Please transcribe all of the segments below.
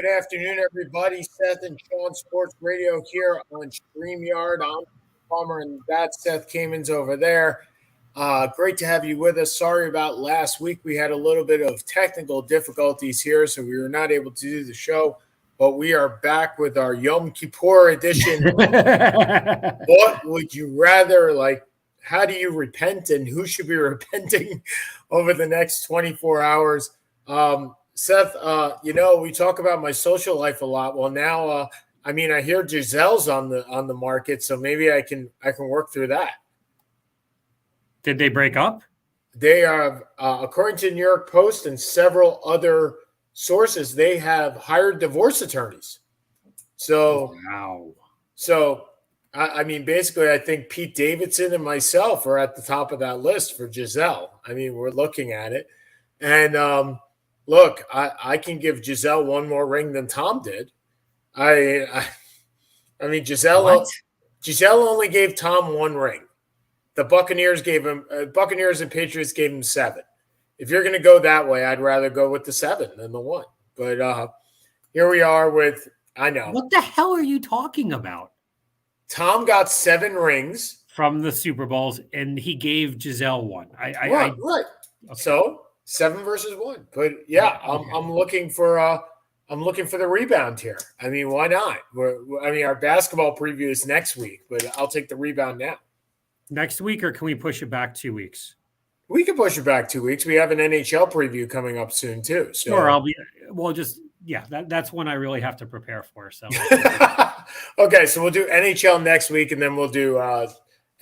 Good afternoon, everybody. Seth and Sean Sports Radio here on StreamYard. I'm Palmer, and that's Seth Kamens over there. Great to have you with us. Sorry about last week. We had a little bit of technical difficulties here, so we were not able to do the show. But we are back with our Yom Kippur edition. What would you rather, how do you repent and who should be repenting over the next 24 hours? Seth, we talk about my social life a lot. Well, now, I hear Giselle's on the market, so maybe I can work through that. Did they break up? They are, according to New York Post and several other sources, they have hired divorce attorneys. So, wow. So, basically, I think Pete Davidson and myself are at the top of that list for Giselle. We're looking at it, and look, I can give Giselle one more ring than Tom did. Giselle only gave Tom one ring. The Buccaneers and Patriots gave him 7. If you're going to go that way, I'd rather go with the 7 than the 1. But here we are with, I know. What the hell are you talking about? Tom got 7 rings from the Super Bowls, and he gave Giselle 1. Right. Okay. So 7 versus 1. But yeah, I'm looking for the rebound here. Why not? Our basketball preview is next week, but I'll take the rebound now. Next week, or can we push it back 2 weeks? We can push it back 2 weeks. We have an NHL preview coming up soon too. So. Sure, that's one I really have to prepare for. So okay, so we'll do NHL next week, and then we'll do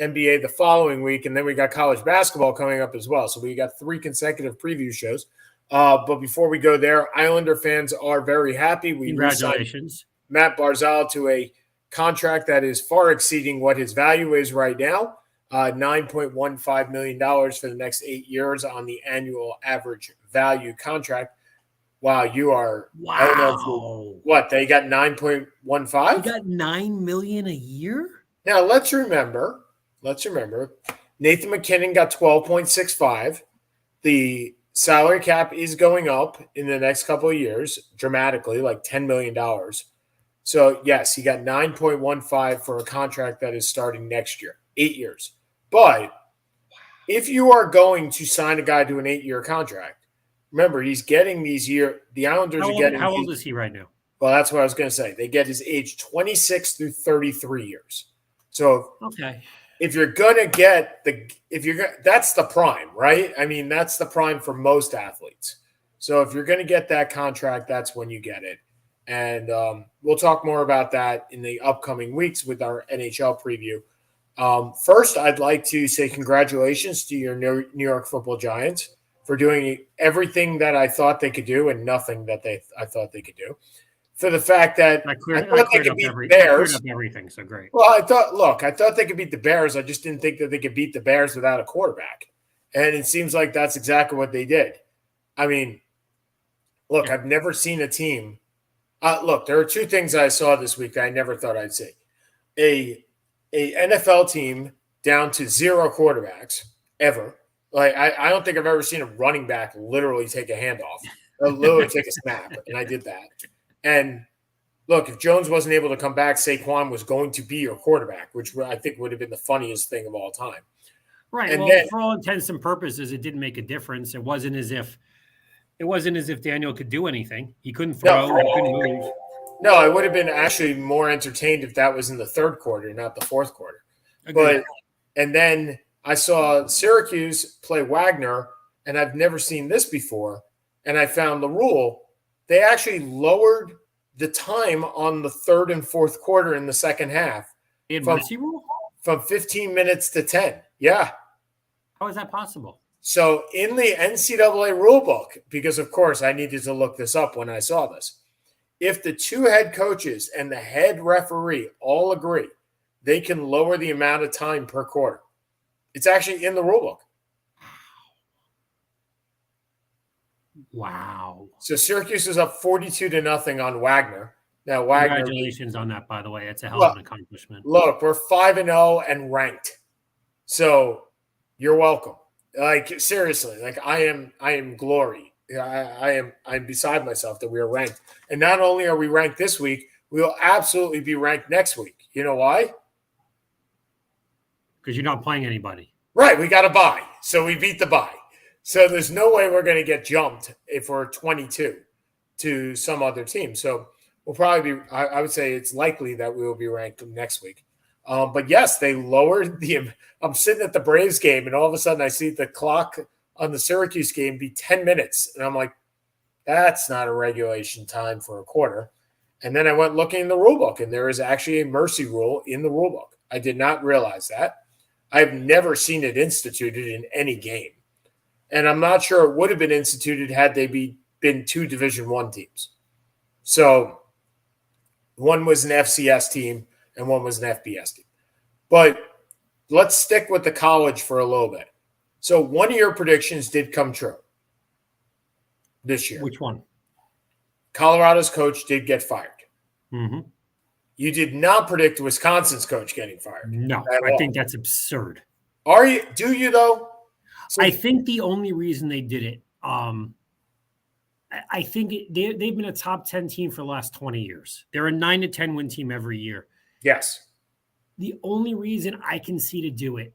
NBA the following week, and then we got college basketball coming up as well. So we got 3 consecutive preview shows. But before we go there, Islander fans are very happy. Congratulations, Matt Barzal to a contract that is far exceeding what his value is right now. $9.15 million for the next 8 years on the annual average value contract. Wow, you are. Wow. I don't know what they got 9.15. You got $9 million a year. Now let's remember. Nathan McKinnon got 12.65. The salary cap is going up in the next couple of years dramatically, like $10 million. So yes, he got 9.15 for a contract that is starting next year, 8 years. But if you are going to sign a guy to an 8-year contract, remember, he's getting these years. The Islanders are getting. How old is he right now? Well, that's what I was going to say. They get his age 26 through 33 years. So, okay, if you're going to get that's the prime, right? That's the prime for most athletes. So, if you're going to get that contract, that's when you get it. And we'll talk more about that in the upcoming weeks with our NHL preview. First, I'd like to say congratulations to your New York Football Giants for doing everything that I thought they could do and nothing that I thought they could do. For the fact that I thought they could beat the Bears. Everything, so great. Well, I thought they could beat the Bears. I just didn't think that they could beat the Bears without a quarterback. And it seems like that's exactly what they did. I've never seen a team. There are 2 things I saw this week that I never thought I'd see. A NFL team down to 0 quarterbacks ever. I don't think I've ever seen a running back literally take a handoff or literally take a snap, and I did that. And look, if Jones wasn't able to come back, Saquon was going to be your quarterback, which I think would have been the funniest thing of all time. Right. And then, for all intents and purposes, it didn't make a difference. It wasn't as if Daniel could do anything. He couldn't throw. He couldn't move. No, I would have been actually more entertained if that was in the 3rd quarter, not the 4th quarter. Agreed. And then I saw Syracuse play Wagner, and I've never seen this before. And I found the rule. They actually lowered the time on the 3rd and 4th quarter in the second half. From 15 minutes to 10. Yeah. How is that possible? So in the NCAA rulebook, because of course I needed to look this up when I saw this, if the 2 head coaches and the head referee all agree, they can lower the amount of time per quarter. It's actually in the rulebook. Wow. So Syracuse is up 42-0 on Wagner. Now, Wagner. Congratulations on that, by the way. It's a hell of an accomplishment. Look, we're 5-0 and ranked. So you're welcome. Seriously, I am glory. Yeah, I'm beside myself that we are ranked. And not only are we ranked this week, we will absolutely be ranked next week. You know why? Because you're not playing anybody. Right, we got a bye. So we beat the bye. So there's no way we're going to get jumped if we're 22 to some other team. So we'll probably be, I would say it's likely that we will be ranked next week. But yes, they lowered I'm sitting at the Braves game, and all of a sudden I see the clock on the Syracuse game be 10 minutes. And I'm like, that's not a regulation time for a quarter. And then I went looking in the rule book, and there is actually a mercy rule in the rule book. I did not realize that. I've never seen it instituted in any game. And I'm not sure it would have been instituted had they been two Division I teams. So one was an FCS team and one was an FBS team. But let's stick with the college for a little bit. So one of your predictions did come true this year. Which one? Colorado's coach did get fired. Mm-hmm. You did not predict Wisconsin's coach getting fired. No, I think that's absurd. Are you? Do you, though? So, I think the only reason they did it, I think they've been a top 10 team for the last 20 years. They're a 9 to 10 win team every year. Yes. The only reason I can see to do it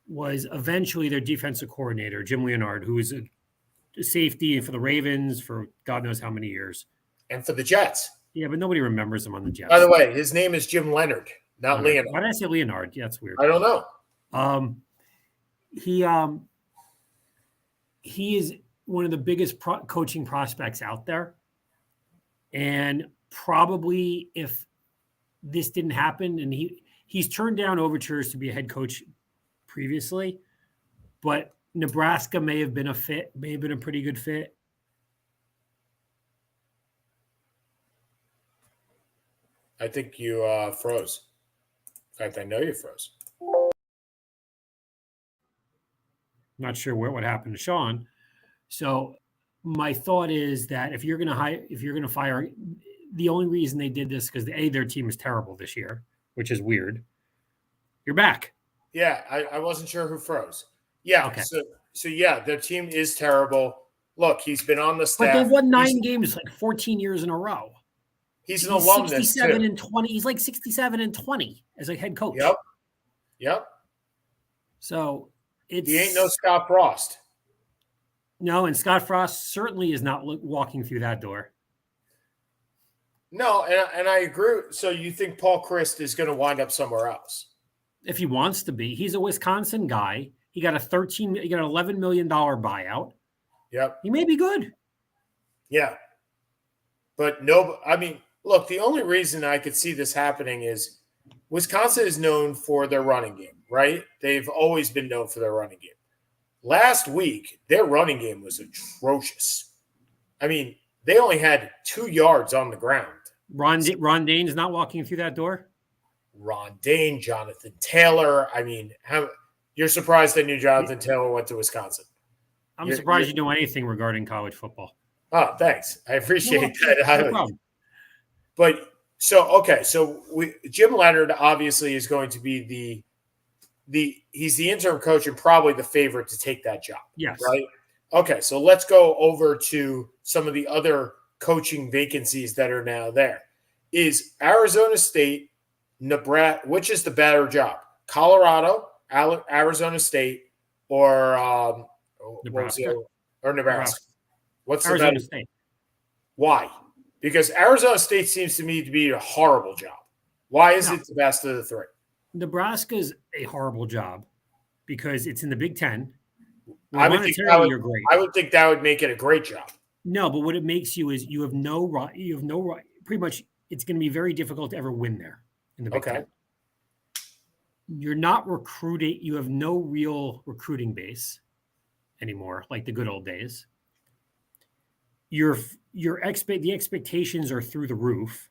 was eventually their defensive coordinator, Jim Leonhard, who is a safety for the Ravens for God knows how many years. And for the Jets. Yeah, but nobody remembers him on the Jets. By the way, his name is Jim Leonhard, not Leonhard. Why did I say Leonhard? Yeah, that's weird. I don't know. He is one of the biggest coaching prospects out there. And probably if this didn't happen, and he's turned down overtures to be a head coach previously, but Nebraska may have been a fit, may have been a pretty good fit. I think you froze. In fact, I know you froze. Not sure what happened to Sean. So my thought is that if you're going to fire, the only reason they did this because their team is terrible this year, which is weird. You're back. Yeah, I wasn't sure who froze. Yeah, okay. So yeah, their team is terrible. Look, he's been on the staff. But they've won 9 games like 14 years in a row. He's an alumnus 67 too. and 20. He's like 67 and 20 as a head coach. Yep. So he ain't no Scott Frost. No, and Scott Frost certainly is not walking through that door. No, and I agree. So you think Paul Christ is going to wind up somewhere else? If he wants to be. He's a Wisconsin guy. He got an $11 million buyout. Yep. He may be good. Yeah. But no, I mean, look, the only reason I could see this happening is Wisconsin is known for their running game, right? They've always been known for their running game. Last week, their running game was atrocious. I mean, they only had 2 yards on the ground. Ron Dane's not walking through that door? Ron Dane, Jonathan Taylor. I mean, you're surprised I knew Jonathan Taylor went to Wisconsin. I'm surprised you know anything regarding college football. Oh, thanks. I appreciate that. No problem. But so Jim Leonhard obviously is going to be he's the interim coach and probably the favorite to take that job. Yes. Right? Okay, so let's go over to some of the other coaching vacancies that are now there. Is Arizona State, Nebraska, which is the better job? Colorado, Arizona State, or Nebraska? Nebraska? What's Arizona the better? State. Why? Because Arizona State seems to me to be a horrible job. Why is it the best of the three? Nebraska's a horrible job because it's in the Big Ten. I would think that would make it a great job. No, but what it makes you is you have no right. Pretty much, it's going to be very difficult to ever win there in the Big Ten. You're not recruiting. You have no real recruiting base anymore, like the good old days. The expectations are through the roof.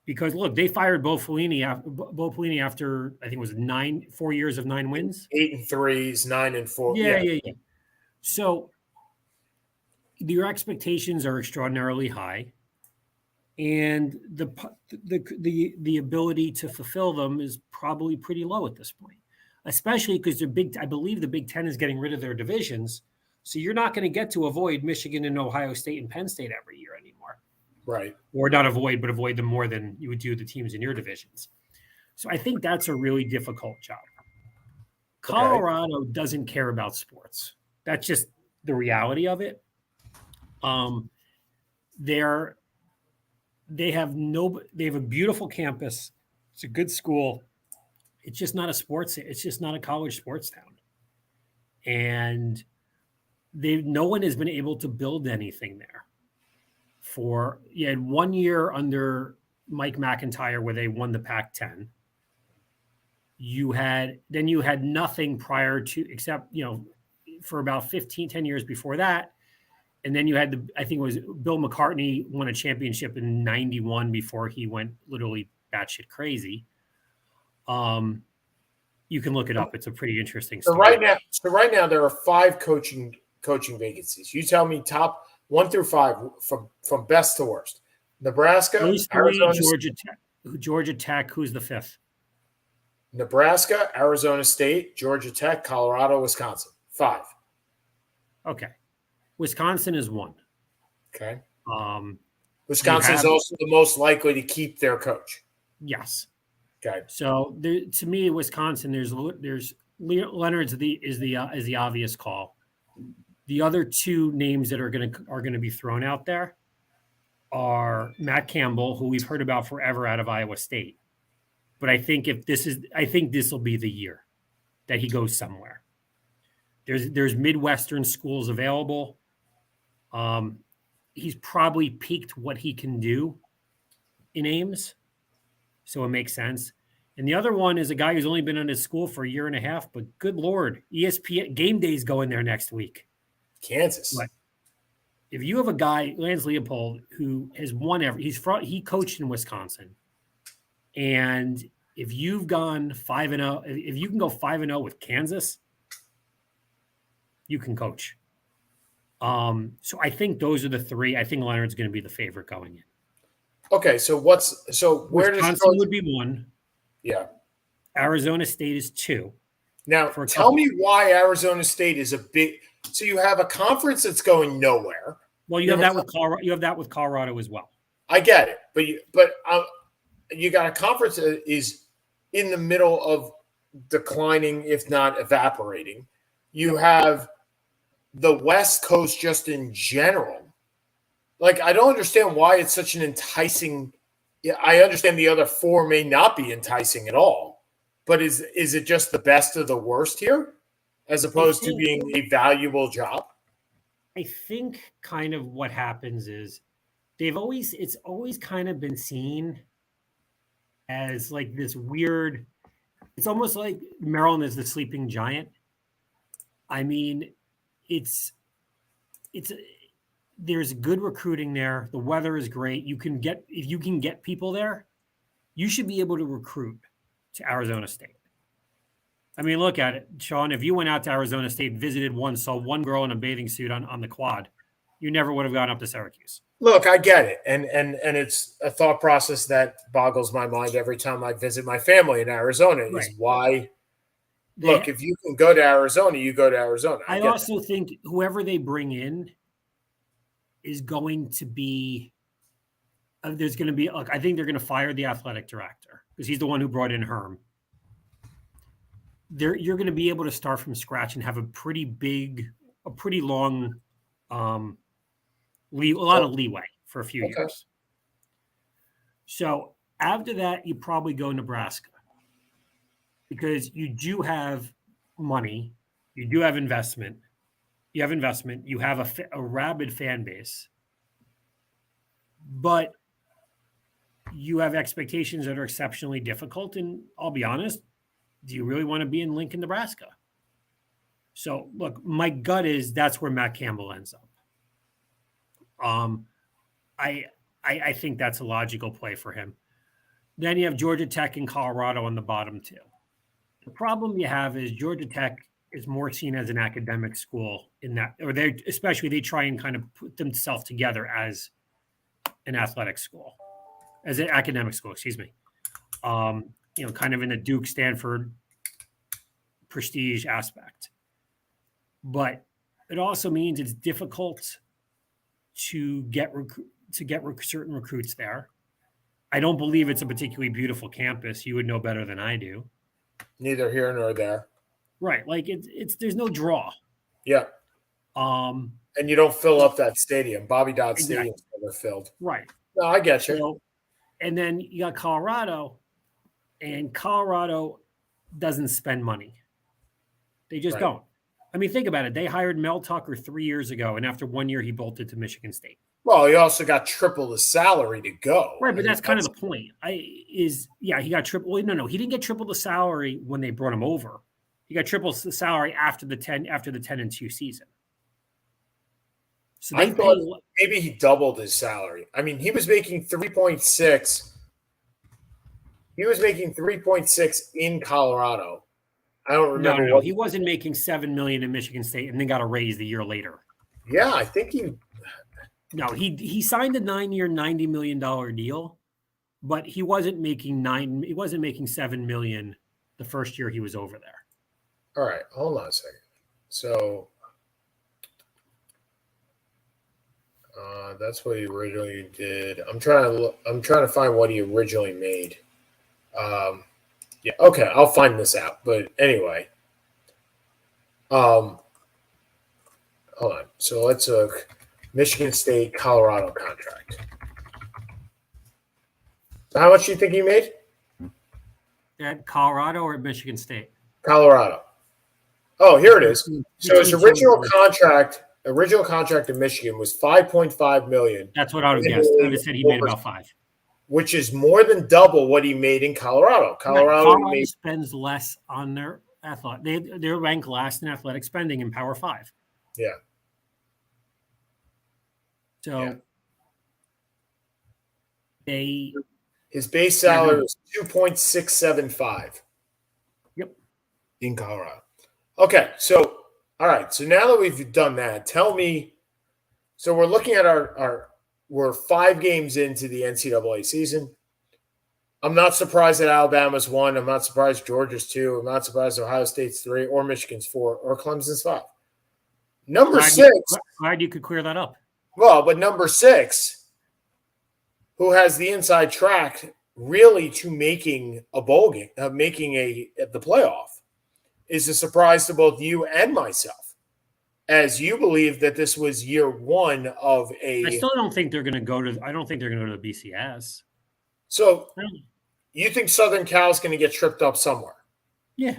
Because look, they fired Bo Pelini after I think it was 4 years of 9 wins. 8-3, 9-4. Yeah. So your expectations are extraordinarily high, and the ability to fulfill them is probably pretty low at this point. Especially because I believe the Big Ten is getting rid of their divisions, So you're not going to get to avoid Michigan and Ohio State and Penn State every year anymore. Right. Or not avoid, but avoid them more than you would do the teams in your divisions. So I think that's a really difficult job. Colorado doesn't care about sports. That's just the reality of it. They have a beautiful campus. It's a good school. It's just not a college sports town. And no one has been able to build anything there. You had 1 year under Mike McIntyre where they won the Pac-10. You had nothing prior to, except, for about 10 years before that. And then you had I think it was Bill McCartney won a championship in 91 before he went literally batshit crazy. You can look it up. It's a pretty interesting story. So right now there are 5 coaching vacancies. You tell me top 1 through 5 from best to worst. Nebraska, Arizona, Georgia Tech. Who's the 5th? Nebraska, Arizona State, Georgia Tech, Colorado, Wisconsin. 5. Okay. Wisconsin is 1. Okay. Wisconsin is also the most likely to keep their coach. Yes. Okay. So to me, Wisconsin, there's Leonard's is the obvious call. The other 2 names that are going to be thrown out there are Matt Campbell, who we've heard about forever out of Iowa State. But I think this will be the year that he goes somewhere. There's Midwestern schools available. He's probably peaked what he can do in Ames, so it makes sense. And the other one is a guy who's only been in his school for a year and a half, but good Lord, ESPN Game Day's going there next week. Kansas. But if you have a guy, Lance Leopold, who has won he coached in Wisconsin, and if you've gone 5-0, if you can go 5-0 with Kansas, you can coach. So I think those are the 3. I think Leonard's going to be the favorite going in. Okay, where Wisconsin would be 1. Yeah. Arizona State is 2. Now, tell me why Arizona State is a big. So you have a conference that's going nowhere. Well, you have that with Colorado. You have that with Colorado as well. I get it, but you got a conference that is in the middle of declining, if not evaporating. You have the West Coast just in general. Like, I don't understand why it's such an enticing. Yeah, I understand the other 4 may not be enticing at all, but is it just the best of the worst here, as opposed to being a valuable job? I think kind of what happens is it's always kind of been seen as like this weird. It's almost like Maryland is the sleeping giant. I mean, there's good recruiting there. The weather is great. If you can get people there, you should be able to recruit to Arizona State. I mean, look at it, Sean. If you went out to Arizona State, visited saw one girl in a bathing suit on the quad, you never would have gone up to Syracuse. Look, I get it. And it's a thought process that boggles my mind every time I visit my family in Arizona is why. Look, if you can go to Arizona, you go to Arizona. I also think whoever they bring in is going to be there's going to be I think they're going to fire the athletic director because he's the one who brought in Herm. You're going to be able to start from scratch and have a pretty long, a lot of leeway for a few years. So after that, you probably go Nebraska because you do have money, you do have investment. You have a rabid fan base, but you have expectations that are exceptionally difficult. And I'll be honest, do you really want to be in Lincoln, Nebraska? So look, my gut is that's where Matt Campbell ends up. I think that's a logical play for him. Then you have Georgia Tech and Colorado on the bottom 2. The problem you have is Georgia Tech is more seen as an academic school in that, or they try and kind of put themselves together as an athletic school, as an academic school, excuse me. Kind of in the Duke, Stanford prestige aspect. But it also means it's difficult to get certain recruits there. I don't believe it's a particularly beautiful campus. You would know better than I do. Neither here nor there. Right. Like it's there's no draw. Yeah. And you don't fill up that stadium. Bobby Dodd Exactly. Stadium's never filled. Right. No, I get you. So, and then you got Colorado, and Colorado doesn't spend money. They just don't. I mean, think about it. They hired Mel Tucker 3 years ago, and after 1 year, he bolted to Michigan State. Well, he also got triple the salary to go. Right, but that's kind of the point. He got triple. Well, no, he didn't get triple the salary when they brought him over. He got triple the salary after the 10-2 season. So I thought maybe he doubled his salary. I mean, he was making 3.6. He was making 3.6 in Colorado. I don't remember. No, he wasn't making $7 million in Michigan State and then got a raise the year later. Yeah, I think he. No, he signed a 9-year, $90 million deal, but he wasn't making $7 million the first year he was over there. All right, hold on a second. So that's what he originally did. I'm trying to find what he originally made. Yeah, okay, I'll find this out. But anyway, hold on. So let's look. Michigan State, Colorado contract. So how much do you think he made? At Colorado or at Michigan State? Colorado. Oh, here it is. So his original contract in Michigan was $5.5 million. That's what I would have guessed. I would have said he made about $5 million. Which is more than double what he made in Colorado. Colorado spends less on their athletic. They're ranked last in athletic spending in Power 5. Yeah. So his base salary was $2.675. Yep. In Colorado. Okay, so all right. So now that we've done that, tell me. So we're looking at we're 5 games into the NCAA season. I'm not surprised that Alabama's 1. I'm not surprised Georgia's 2. I'm not surprised Ohio State's 3, or Michigan's 4, or Clemson's 5. Number 6. Glad you could clear that up. Well, but number 6, who has the inside track really to making a bowl game, making the playoff, is a surprise to both you and myself, as you believe that this was year 1 of a. I still don't think they're going to go to. I don't think they're going to go to the BCS. So, you think Southern Cal is going to get tripped up somewhere? Yeah.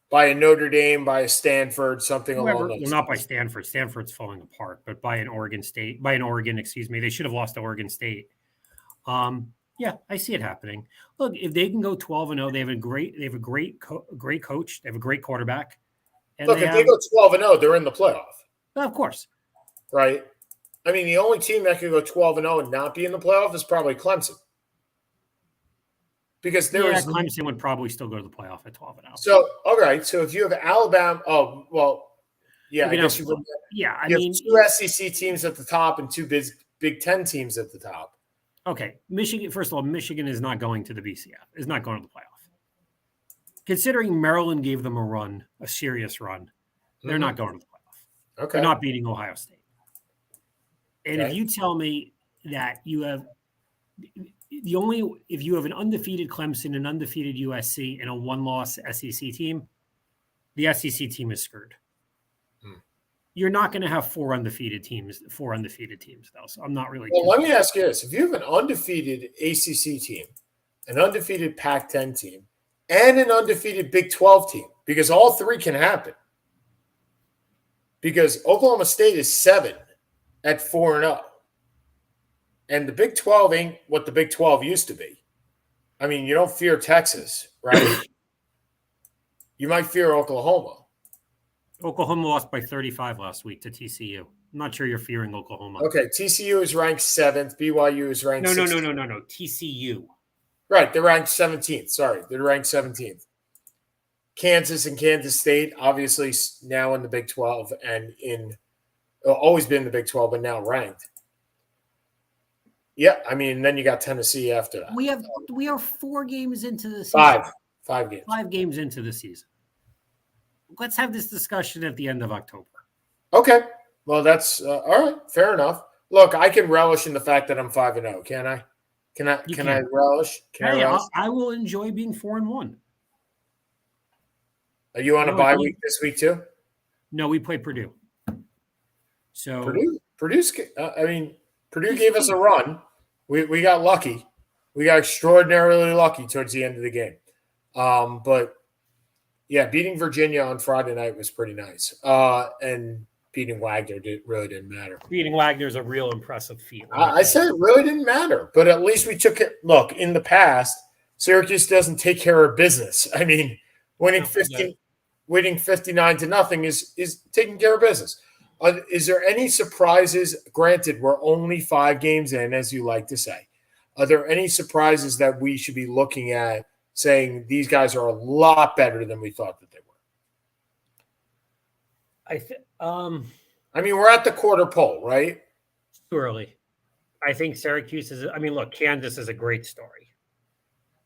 By a Notre Dame, by a Stanford, something along those lines. Well, not by Stanford. Stanford's falling apart, but by an Oregon, excuse me. They should have lost to Oregon State. Yeah, I see it happening. Look, if they can go 12-0, they have a great coach. They have a great quarterback. And look, if they go 12-0, they're in the playoff. Of course. Right? I mean, the only team that could go 12-0 and not be in the playoff is probably Clemson. Because Clemson would probably still go to the playoff at 12-0. So, all right. So if you have Alabama, yeah, I guess you would. Yeah, I mean, 2 SEC teams at the top and 2 Big Ten teams at the top. Okay, Michigan. First of all, Michigan is not going to the BCS. Is not going to the playoff. Considering Maryland gave them a serious run, they're not going to the playoff. Okay, they're not beating Ohio State. And if you tell me that you have if you have an undefeated Clemson, an undefeated USC, and a 1-loss SEC team, the SEC team is screwed. You're not going to have 4 undefeated teams, though. So I'm not really. Well, let me ask you this: if you have an undefeated ACC team, an undefeated Pac-10 team, and an undefeated Big 12 team, because all 3 can happen. Because Oklahoma State is 7 at 4-0. And the Big 12 ain't what the Big 12 used to be. I mean, you don't fear Texas, right? You might fear Oklahoma. Oklahoma lost by 35 last week to TCU. I'm not sure you're fearing Oklahoma. Okay, TCU is ranked 7th. BYU is ranked 16th. No. TCU. Right, they're ranked 17th. Sorry, they're ranked 17th. Kansas and Kansas State, obviously now in the Big 12 and always been in the Big 12, but now ranked. Yeah, I mean, then you got Tennessee after that. We are 4 games into the season. 5 games. 5 games into the season. Let's have this discussion at the end of October. Okay. Well, that's all right. Fair enough. Look, I can relish in the fact that I'm 5-0. Can I? Can I? You Can I can. relish? Can I Hey, relish? I will enjoy being 4-1. Are you on a No, if bye you, week this week too? no, we play Purdue. So Purdue. I mean, Purdue easy gave us a game. run. We got lucky. We got extraordinarily lucky towards the end of the game. But yeah, beating Virginia on Friday night was pretty nice. And beating Wagner really didn't matter. Beating Wagner is a real impressive feat. I said it really didn't matter, but at least we took it. Look, in the past, Syracuse doesn't take care of business. I mean, winning 59-0 is taking care of business. Is there any surprises? Granted, we're only 5 games in, as you like to say. Are there any surprises that we should be looking at saying these guys are a lot better than we thought that they were? I mean, we're at the quarter pole, right? Too early. I think Syracuse is. I mean, look, Kansas is a great story.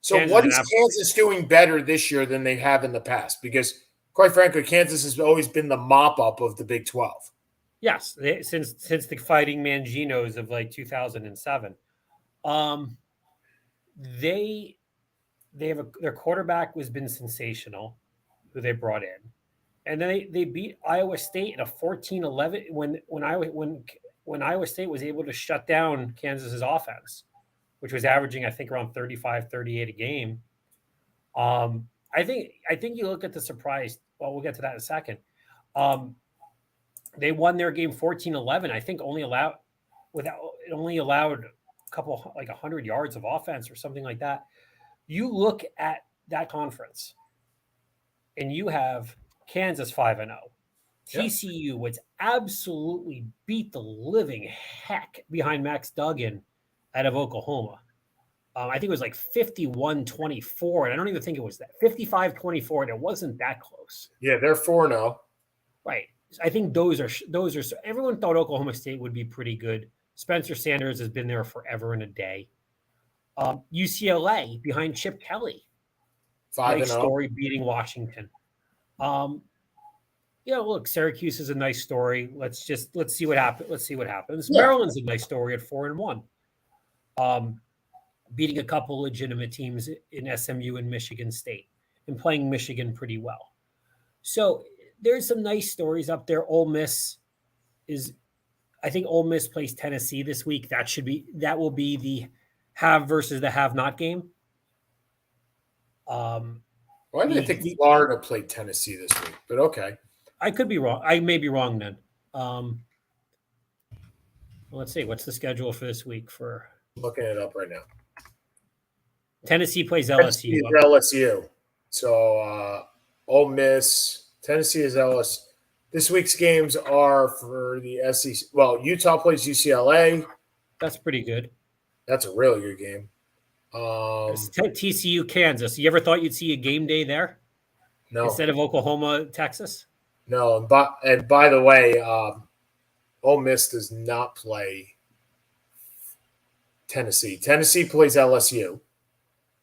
So what is Kansas doing better this year than they have in the past? Because, quite frankly, Kansas has always been the mop-up of the Big 12. Yes, since the Fighting Manginos of like 2007. They have their quarterback has been sensational, who they brought in, and then they beat Iowa State in a 14-11 when Iowa State was able to shut down Kansas's offense, which was averaging, I think, around 35, 38 a game. I think you look at the surprise. Well, we'll get to that in a second. They won their game 14-11. I think only allowed a couple, like 100 yards of offense or something like that. You look at that conference, and you have Kansas 5-0. TCU was absolutely beat the living heck behind Max Duggan out of Oklahoma. I think it was like 51-24, and I don't even think it was that 55-24, and it wasn't that close. Yeah, they're 4-0. Right. I think those are everyone thought Oklahoma State would be pretty good. Spencer Sanders has been there forever and a day. UCLA behind Chip Kelly. 5-0. Nice story beating Washington. Look, Syracuse is a nice story. Let's see what happens. Yeah. Maryland's a nice story at 4-1. Beating a couple legitimate teams in SMU and Michigan State and playing Michigan pretty well. So there's some nice stories up there. I think Ole Miss plays Tennessee this week. That will be the have versus the have not game. Why did I think Florida played Tennessee this week? But okay. I could be wrong. I may be wrong then. Let's see. What's the schedule for this week? I'm looking it up right now. Tennessee plays LSU. LSU. So Ole Miss, Tennessee is LSU. This week's games are for the SEC. Well, Utah plays UCLA. That's pretty good. That's a really good game. TCU, Kansas. You ever thought you'd see a game day there? No. Instead of Oklahoma, Texas? No. And by the way, Ole Miss does not play Tennessee. Tennessee plays LSU.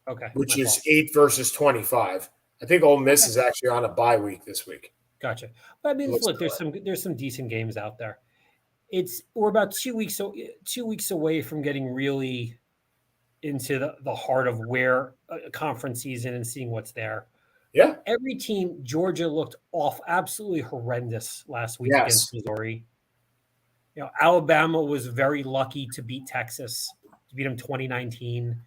Okay. Which is 8 versus 25. I think Ole Miss is actually on a bye week this week. Gotcha. But I mean, look, there's some decent games out there. We're about 2 weeks away from getting really into the heart of where a conference season and seeing what's there. Yeah. Every team, Georgia looked absolutely horrendous last week against Missouri. Alabama was very lucky to beat Texas, to beat them 2019.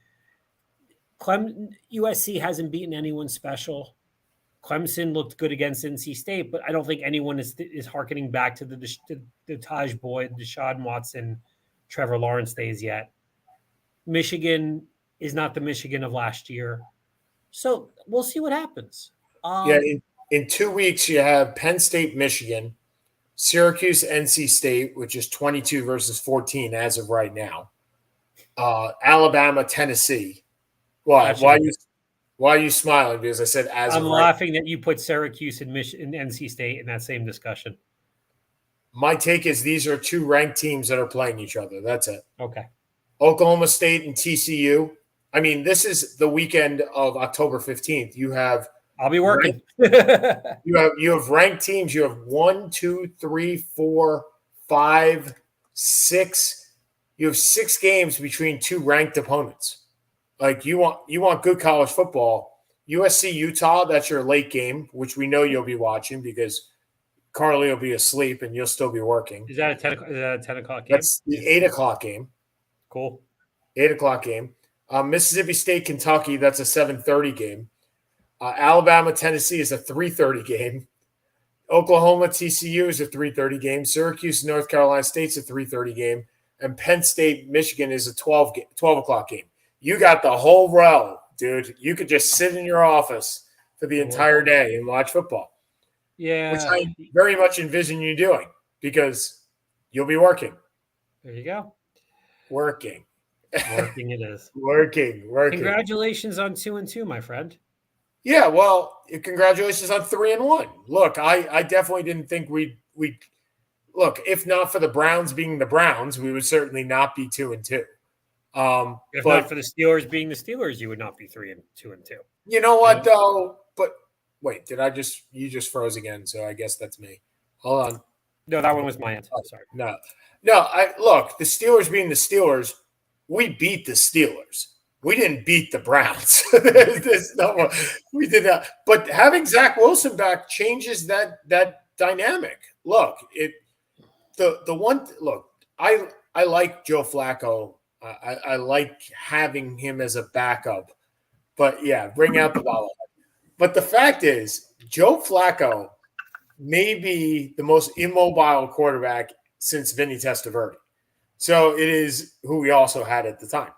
USC hasn't beaten anyone special. Clemson looked good against NC State, but I don't think anyone is hearkening back to the Taj Boyd, Deshaun Watson, Trevor Lawrence days yet. Michigan is not the Michigan of last year. So we'll see what happens. In 2 weeks, you have Penn State, Michigan, Syracuse, NC State, which is 22 versus 14 as of right now. Alabama, Tennessee. Why are you smiling? Because I said I'm laughing that you put Syracuse and NC State in that same discussion. My take is these are 2 ranked teams that are playing each other. That's it. Okay. Oklahoma State and TCU. I mean, this is the weekend of October 15th. You have I'll be working. You have ranked teams. You have 1, 2, 3, 4, 5, 6. You have 6 games between 2 ranked opponents. Like you want good college football. USC Utah, that's your late game, which we know you'll be watching because Carly will be asleep and you'll still be working. Is that a 10 o'clock game? That's the 8 o'clock game. Cool. 8 o'clock game. Mississippi State, Kentucky, that's a 7:30 game. Alabama, Tennessee is a 3:30 game. Oklahoma, TCU is a 3:30 game. Syracuse, North Carolina State's a 3:30 game. And Penn State, Michigan is a 12 o'clock game. You got the whole row, dude. You could just sit in your office for the entire day and watch football. Yeah. Which I very much envision you doing because you'll be working. There you go. Working it is. Working. Congratulations on 2-2, my friend. Yeah, well, congratulations on 3-1. Look, I definitely didn't think we'd look, if not for the Browns being the Browns, we would certainly not be 2-2. If not for the Steelers being the Steelers, you would not be 3-2. You know what, though? But wait, you just froze again, so I guess that's me. Hold on. No, that one was my answer. Sorry. No, look, the Steelers being the Steelers, we beat the Steelers. We didn't beat the Browns. We did not. But having Zach Wilson back changes that dynamic. Look, I like Joe Flacco. I like having him as a backup. But yeah, bring out the ball. But the fact is, Joe Flacco may be the most immobile quarterback since Vinny Testaverde. So it is who we also had at the time.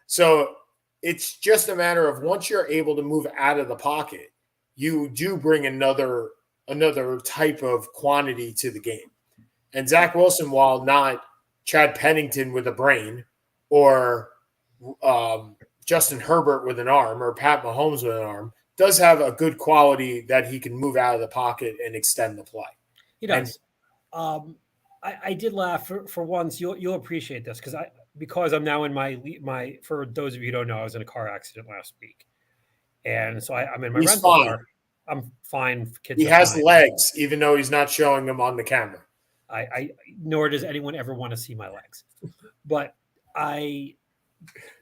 So it's just a matter of once you're able to move out of the pocket, you do bring another type of quantity to the game. And Zach Wilson, while not Chad Pennington with a brain or Justin Herbert with an arm or Pat Mahomes with an arm, does have a good quality that he can move out of the pocket and extend the play. He does. I did laugh for once. You'll appreciate this because I'm now in my. For those of you who don't know, I was in a car accident last week, and so I'm in my rental car. I'm fine. He has legs, even though he's not showing them on the camera. I nor does anyone ever want to see my legs, but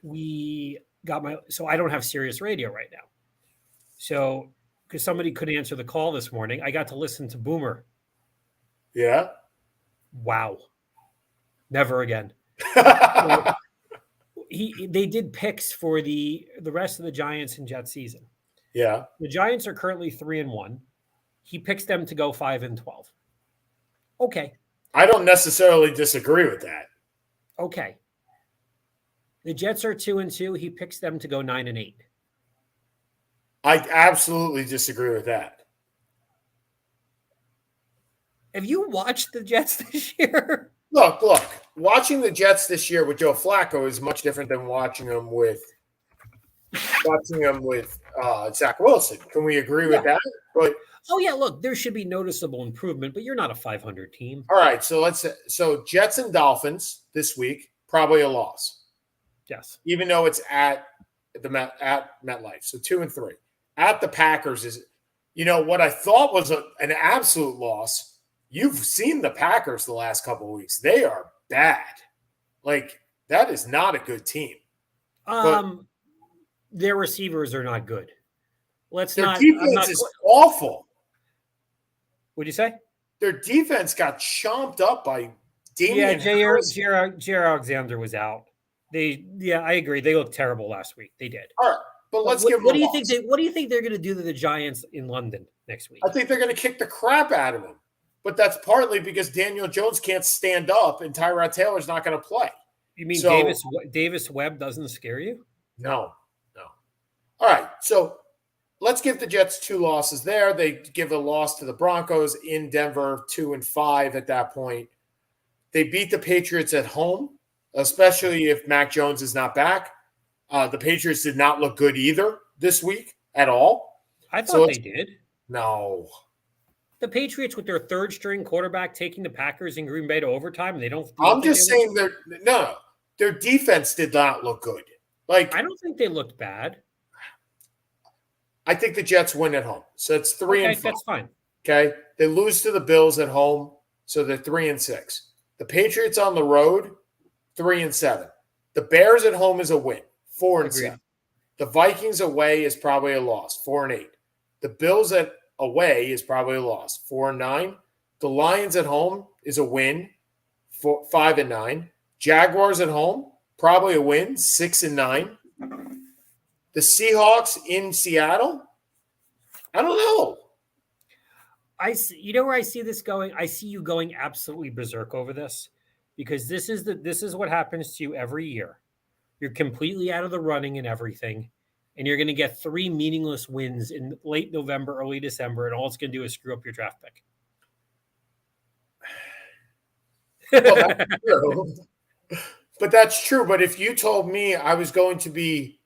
we got so I don't have Sirius Radio right now. So because somebody couldn't answer the call this morning, I got to listen to Boomer. Yeah. Wow. Never again. They did picks for the rest of the Giants and Jets season. Yeah. The Giants are currently 3-1. He picks them to go 5-12. Okay. I don't necessarily disagree with that. Okay. The Jets are 2-2. He picks them to go 9-8. I absolutely disagree with that. Have you watched the Jets this year? Look. Watching the Jets this year with Joe Flacco is much different than watching them with Zach Wilson. Can we agree with that? But look, there should be noticeable improvement, but you're not a 500 team. All right, so Jets and Dolphins this week, probably a loss. Yes. Even though it's at MetLife. So 2-3. At the Packers is, what I thought was an absolute loss. You've seen the Packers the last couple of weeks. They are bad. Like, that is not a good team. Their receivers are not good. Their defense is awful. What'd you say? Their defense got chomped up by Damian. Yeah, J.R. Alexander was out. I agree. They looked terrible last week. They did. All right. But let's give them what do you think? What do you think they're going to do to the Giants in London next week? I think they're going to kick the crap out of them. But that's partly because Daniel Jones can't stand up and Tyrod Taylor's not going to play. You mean Davis Webb doesn't scare you? No. All right. So let's give the Jets 2 losses there. They give a loss to the Broncos in Denver, 2-5 at that point. They beat the Patriots at home, especially if Mac Jones is not back. The Patriots did not look good either this week at all. I thought they did. No. The Patriots with their third-string quarterback taking the Packers in Green Bay to overtime, and they don't. I'm just saying their defense did not look good. Like, I don't think they looked bad. I think the Jets win at home. So it's 3-5. That's fine. Okay. They lose to the Bills at home. So they're 3-6. The Patriots on the road, 3-7. The Bears at home is a win, 4-7. The Vikings away is probably a loss, 4-8. The Bills away is probably a loss, 4-9. The Lions at home is a win, 5-9. Jaguars at home, probably a win, 6-9. The Seahawks in Seattle, I don't know. You know where I see this going? I see you going absolutely berserk over this, because this is what happens to you every year. You're completely out of the running and everything, and you're going to get 3 meaningless wins in late November, early December, and all it's going to do is screw up your draft pick. Well, that's true. But that's true. But if you told me I was going to be,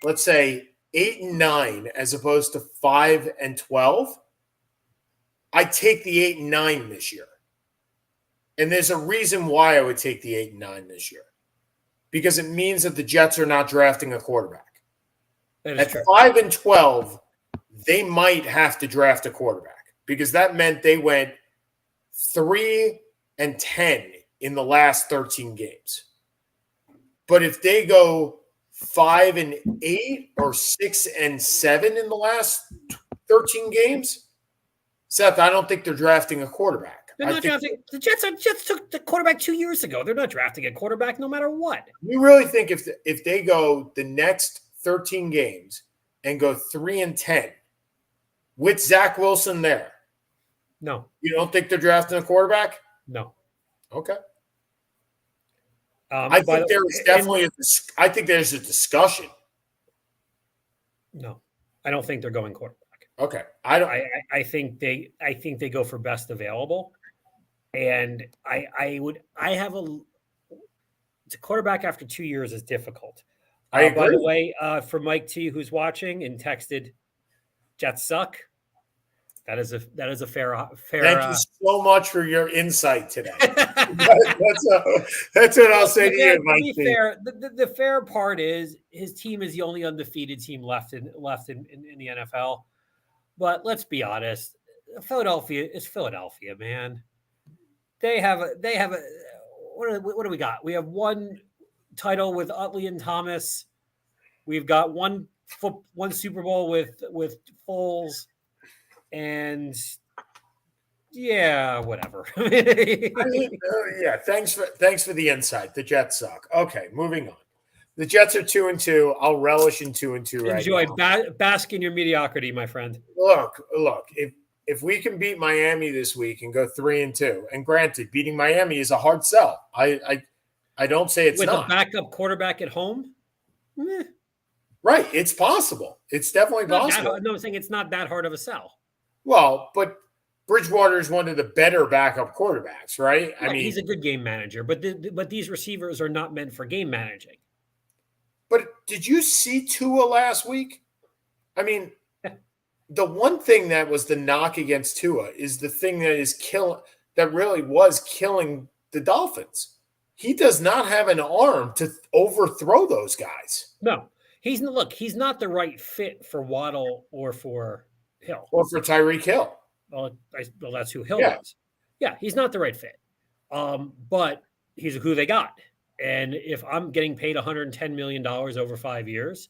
let's say 8-9 as opposed to 5-12, I'd take the 8-9 this year. And there's a reason why I would take the 8-9 this year, because it means that the Jets are not drafting a quarterback. At true. 5-12, they might have to draft a quarterback, because that meant they went 3-10 in the last 13 games. But if they go 5-8 or 6-7 in the last 13 games, Seth, I don't think they're drafting a quarterback. They're not drafting. The Jets took the quarterback 2 years ago. They're not drafting a quarterback no matter what. You really think if they go the next 13 games and go 3-10 with Zach Wilson there? No. You don't think they're drafting a quarterback? No. Okay. I think there's a discussion. No, I don't think they're going quarterback. Okay. I think they go for best available. And it's a quarterback after 2 years is difficult. I agree. By the way, for Mike T, who's watching and texted, Jets suck. That is a fair. Thank you so much for your insight today. That's what I'll say to you, Mike. To be fair, the fair part is his team is the only undefeated team left in the NFL. But let's be honest, Philadelphia is Philadelphia, man. They have a what do we got? We have one title with Utley and Thomas. We've got one Super Bowl with Foles, and yeah, whatever. Yeah, thanks for the insight. The Jets suck. Okay, moving on. The Jets are 2-2. I'll relish in 2-2 right Enjoy. now. Bask in your mediocrity, my friend. Look. If we can beat Miami this week and go 3-2, and granted, beating Miami is a hard sell. I don't say it's not. With a backup quarterback at home? Meh. Right. It's possible. It's definitely possible. I'm saying it's not that hard of a sell. Well, but Bridgewater is one of the better backup quarterbacks, right? I mean, he's a good game manager, but these receivers are not meant for game managing. But did you see Tua last week? I mean, the one thing that was the knock against Tua is the thing that really was killing the Dolphins. He does not have an arm to overthrow those guys. No, he's not the right fit for Waddle or for Hill. Or for Tyreek Hill. Well, that's who Hill was. Yeah, he's not the right fit. But he's who they got. And if I'm getting paid $110 million over 5 years,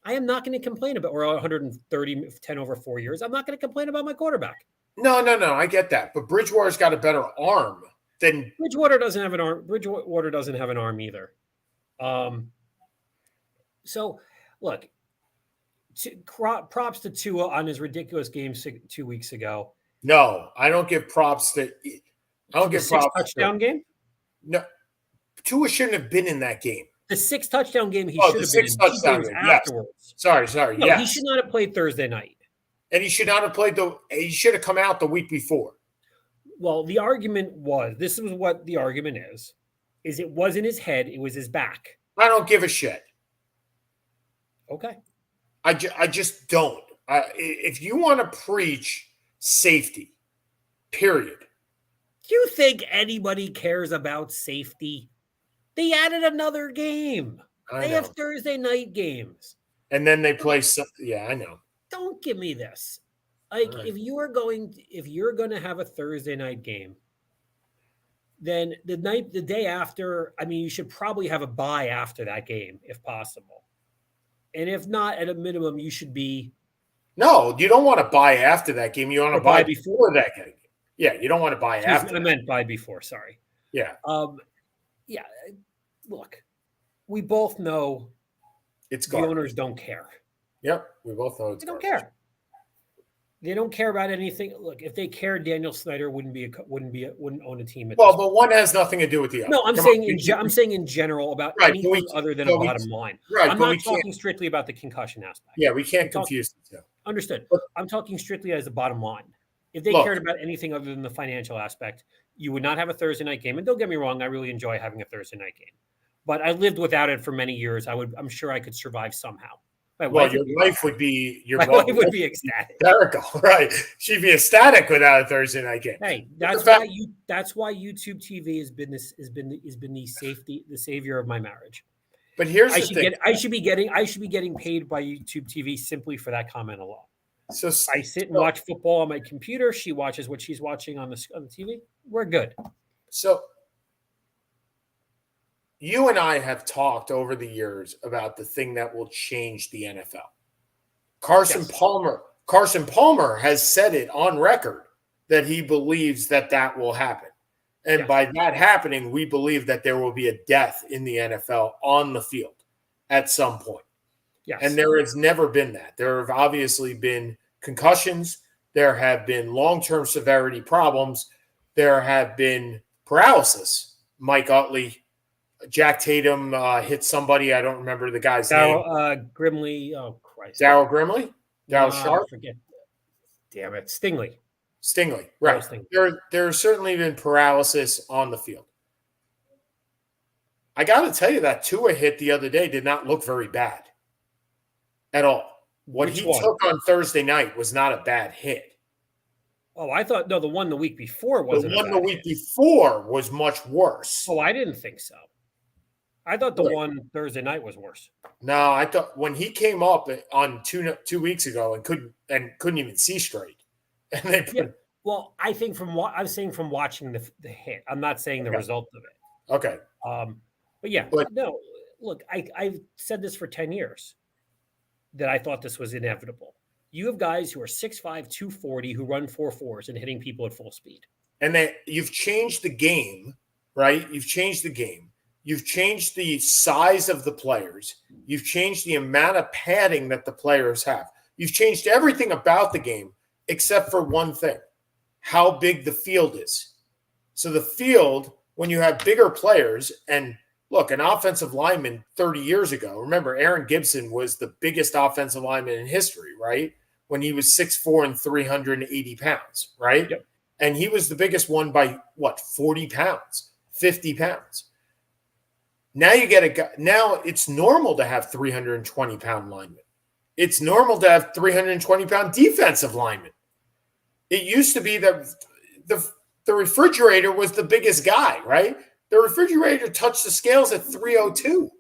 I am not going to complain about, or 10 over 4 years. I'm not going to complain about my quarterback. No. I get that. But Bridgewater's got a better arm than Bridgewater doesn't have an arm. Bridgewater doesn't have an arm either. So look, props to Tua on his ridiculous game 2 weeks ago. No, I don't give props to. I don't give props. Touchdown game? No, Tua shouldn't have been in that game. The 6 touchdown game he should have been in 2 games afterwards. Yes. Sorry. No, yes. He should not have played Thursday night. And he should not have played he should have come out the week before. Well, the argument was, this is what the argument is it wasn't his head, it was his back. I don't give a shit. Okay. I just don't. If you want to preach safety, period. Do you think anybody cares about safety? They added another game. They have Thursday night games. And then they play. I know. Don't give me this. Like, Right. if you're going to have a Thursday night game, then the day after, I mean, you should probably have a bye after that game if possible. And if not, at a minimum, you should be. No, you don't want to buy after that game. You want to buy before that game. Yeah, you don't want to buy after. I meant buy before. Sorry. Yeah. Yeah. Look, we both know it's the owners don't care. Yep, we both know they don't care. They don't care about anything. Look, if they cared, Daniel Snyder wouldn't own a team. But one has nothing to do with the other. No, I'm saying in general about anything other than a bottom line. Right, I'm not talking strictly about the concussion aspect. Yeah, we can't confuse the two. Understood. But I'm talking strictly as the bottom line. If they cared about anything other than the financial aspect, you would not have a Thursday night game. And don't get me wrong, I really enjoy having a Thursday night game. But I lived without it for many years. I'm sure I could survive somehow. Your wife would be ecstatic. Hysterical, right? She'd be ecstatic without a Thursday night game. Hey, that's why YouTube TV has been the savior of my marriage. But here's the thing: I should be getting paid by YouTube TV simply for that comment alone. So I sit and watch football on my computer. She watches what she's watching on the TV. We're good. So you and I have talked over the years about the thing that will change the NFL. Carson Palmer has said it on record that he believes that will happen. And by that happening, we believe that there will be a death in the NFL on the field at some point. Yes. And there has never been that. There have obviously been concussions. There have been long-term severity problems. There have been paralysis. Mike Utley, Jack Tatum hit somebody. I don't remember the guy's name. Grimley. Oh, Christ. Darryl Grimley? Darryl Sharp? Forget. Damn it. Stingley, right. There's certainly been paralysis on the field. I got to tell you that Tua hit the other day did not look very bad at all. What he took on Thursday night was not a bad hit. Oh, I thought, no, the one the week before wasn't. The one the week before was much worse. Oh, I didn't think so. I thought the one Thursday night was worse. No, I thought when he came up on 2 weeks ago and couldn't even see straight. And they well, I think from what I'm saying from watching the hit, I'm not saying the result of it. Okay. But no, look, I've said this for 10 years that I thought this was inevitable. You have guys who are 6'5", 240 who run 4.4s and hitting people at full speed. And you've changed the game, right? You've changed the game. You've changed the size of the players. You've changed the amount of padding that the players have. You've changed everything about the game except for one thing, how big the field is. So the field, when you have bigger players, and look, an offensive lineman 30 years ago, remember Aaron Gibson was the biggest offensive lineman in history, right? When he was 6'4" and 380 pounds, right? Yep. And he was the biggest one by 40 pounds, 50 pounds. Now you get a guy. Now it's normal to have 320-pound linemen. It's normal to have 320-pound defensive linemen. It used to be that the refrigerator was the biggest guy, right? The refrigerator touched the scales at 302.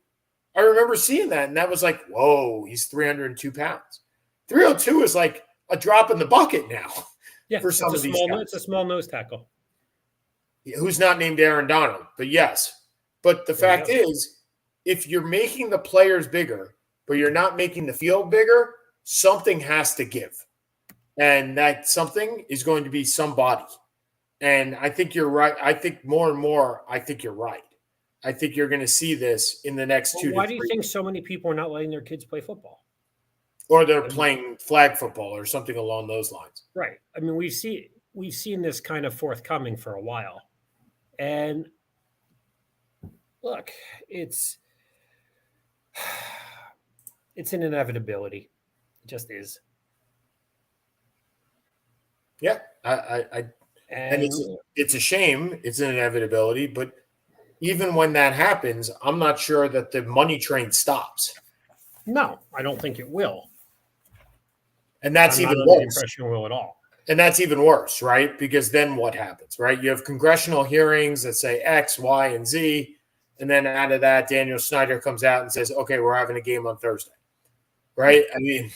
I remember seeing that, and that was like, whoa, he's 302 pounds. 302 is like a drop in the bucket now. Yeah, for some of these guys. It's a small nose tackle. Who's not named Aaron Donald, but yes. But the fact is, if you're making the players bigger, but you're not making the field bigger, something has to give. And that something is going to be somebody. And I think you're right. I think more and more, I think you're right. I think you're going to see this in the next 2 to 3 Why do you think so many people are not letting their kids play football? Or they're playing flag football or something along those lines. Right. I mean, we've seen this kind of forthcoming for a while. And look, it's an inevitability. It just is. Yeah, and it's a shame. It's an inevitability, but even when that happens, I'm not sure that the money train stops. No, I don't think it will. And that's even worse. Impression it will at all. And that's even worse, right? Because then what happens, right? You have congressional hearings that say X, Y, and Z. And then out of that, Daniel Snyder comes out and says, okay, we're having a game on Thursday. right? I mean,